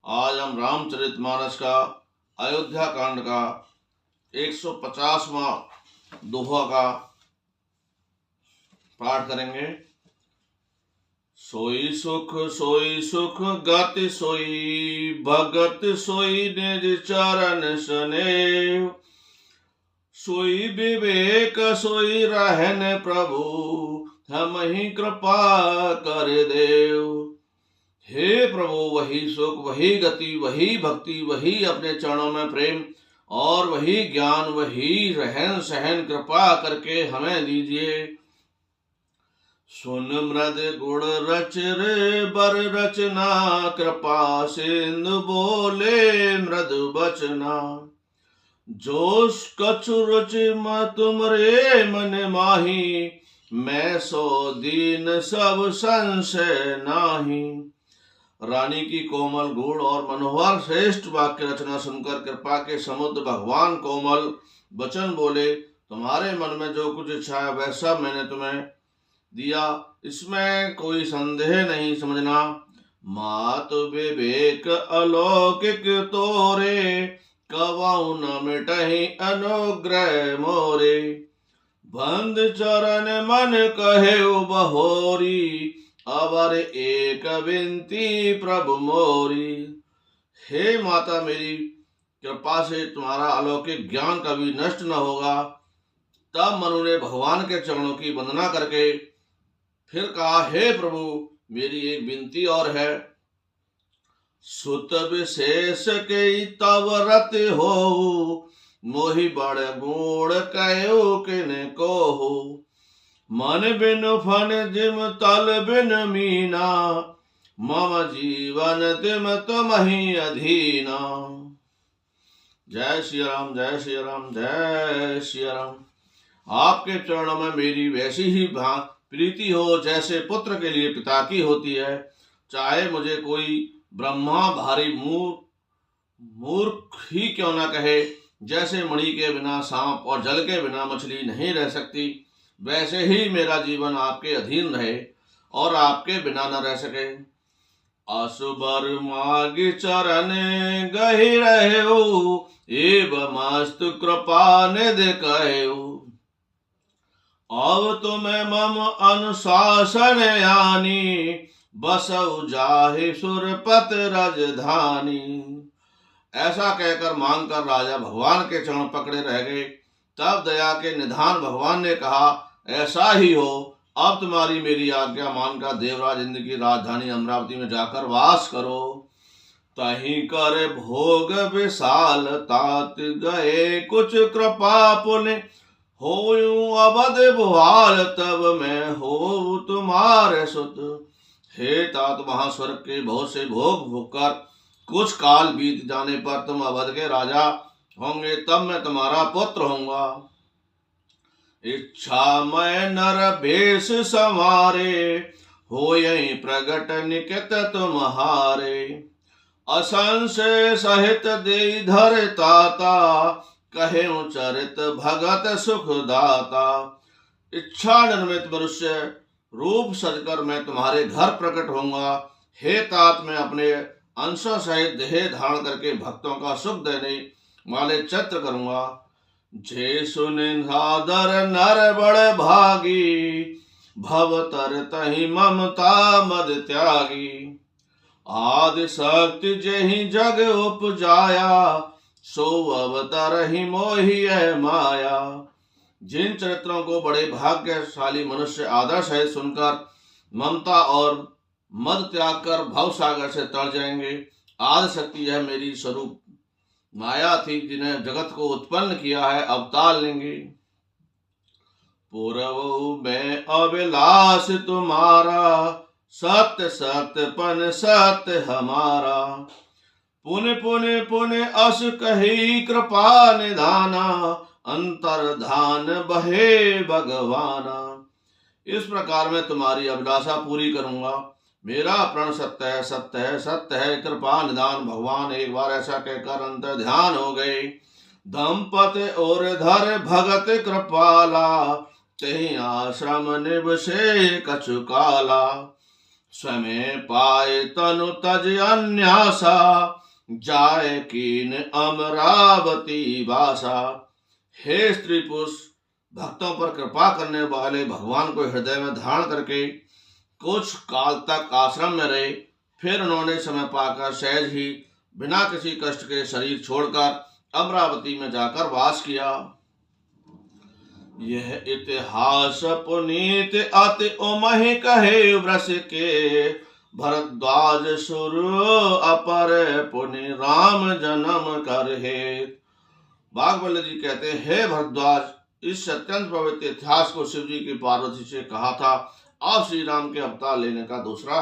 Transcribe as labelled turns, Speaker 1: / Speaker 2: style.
Speaker 1: आज हम रामचरितमानस का अयोध्या कांड का 150वां दोहा का पाठ करेंगे। सोई सुख गति सोई भगत सोई निज चरण स्नेह सोई विवेक सोई रहन प्रभु हम ही कृपा कर देव। हे प्रभु, वही सुख, वही गति, वही भक्ति, वही अपने चरणों में प्रेम और वही ज्ञान, वही रहन सहन कृपा करके हमें दीजिए। सुन मृद गुण रच रे बर रचना कृपा सिंधु बोले मृदु बचना जोश कछु रुचि तुमरे मन माही मैं सो दीन सब संशय नाही। रानी की कोमल गूढ़ और मनोहर श्रेष्ठ वाक्य रचना सुनकर कृपा के समुद्र भगवान कोमल वचन बोले, तुम्हारे मन में जो कुछ इच्छा है वह सब मैंने तुम्हें दिया, इसमें कोई संदेह नहीं समझना। मात विवेक अलौकिक तोरे कवाऊ न मिटहि अनुग्रह मोरे बंद चरण मन कहे बहोरी अवर एक विनती प्रभु मोरी। हे माता, मेरी कृपा से तुम्हारा अलौकिक ज्ञान कभी नष्ट न होगा। तब मनु ने भगवान के चरणों की वंदना करके फिर कहा, हे प्रभु, मेरी एक विनती और है। सुत विशेष के तव रत हो मोहि बड़ गुण कहो किन को हो मन बिन फन जिम तल बिन मीना मम जीवन तिम तुमहि अधीना। जय श्री राम, जय श्री राम, जय श्री राम। आपके चरणों में मेरी वैसी ही प्रीति हो जैसे पुत्र के लिए पिता की होती है। चाहे मुझे कोई ब्रह्मा भारी मूर्ख ही क्यों न कहे, जैसे मणि के बिना सांप और जल के बिना मछली नहीं रह सकती, वैसे ही मेरा जीवन आपके अधीन रहे और आपके बिना न रह सके। असुबर माग चरण गहि रहो एव मस्तु कृपा निधि कहो अब तुम्हें मम अनुशासन यानी बसौ जाहि सुरपत राजधानी। ऐसा कहकर मांग कर राजा भगवान के चरण पकड़े रह गए। तब दया के निधान भगवान ने कहा, ऐसा ही हो, अब तुम्हारी मेरी आज्ञा मानकर देवराज इंद्र की राजधानी अमरावती में जाकर वास करो। तहीं कर भोग विशाल तात गए कुछ कृपा पुण्य होयूं अवध भुआल तब मैं हो तुम्हारे सुत। हे तात, वहां स्वर्ग के बहुत से भोग भोगकर कुछ काल बीत जाने पर तुम अवध के राजा होंगे, तब मैं तुम्हारा पुत्र होऊंगा। इच्छा मैं नर भेष संवारे हो यही प्रगट निकट तुम्हारे असंशय सहित दे धर ताता कहे चरित भगत सुख दाता। इच्छा निर्मित मनुष्य रूप सजकर मैं तुम्हारे घर प्रकट होऊंगा। हे तात, मैं अपने अंश सहित देह धारण करके भक्तों का सुख देने वाले चित्र करूंगा। जे सुन सादर नर बड़ भागी भव तर तहि ममता मद त्यागी आदि शक्ति जेहि जग उपजाया सो अवतर ही मोहि है माया। जिन चरित्रों को बड़े भाग्यशाली मनुष्य आदर सहित सुनकर ममता और मद त्याग कर भव सागर से तर जाएंगे। आदि शक्ति यह मेरी स्वरूप माया थी, जिन्हें जगत को उत्पन्न किया है, अवतार लेंगे। पूर्व में अभिलाष तुम्हारा सत्य सत्य पन सत्य हमारा पुण्य पुण्य पुण्य अस कही कृपा निधाना अंतर्धान बहे भगवाना। इस प्रकार मैं तुम्हारी अभिलाषा पूरी करूंगा। मेरा प्रण सत्य है, सत्य है, सत्य है, कृपा निदान भगवान। एक बार ऐसा कहकर अंतर ध्यान हो गए। दंपति और धर भगत कृपाला तेहि आश्रम निवसे कछु काला स्वयं पाए तनु तज अन्यासा, जाय कीन अमरावती वासा। हे स्त्री पुरुष, भक्तों पर कृपा करने वाले भगवान को हृदय में धारण करके कुछ काल तक आश्रम में रहे। फिर उन्होंने समय पाकर सहज ही बिना किसी कष्ट के शरीर छोड़कर अमरावती में जाकर वास किया। यह इतिहास पुनीत अति उमहि कहे वृष के, भरद्वाज सुर अपर पुनि राम जन्म कर हेत। बागवल्ली जी कहते हैं, हे भरद्वाज, इस अत्यंत पवित्र इतिहास को शिव जी की पार्वती से कहा था। आप श्री राम के अवतार लेने का दूसरा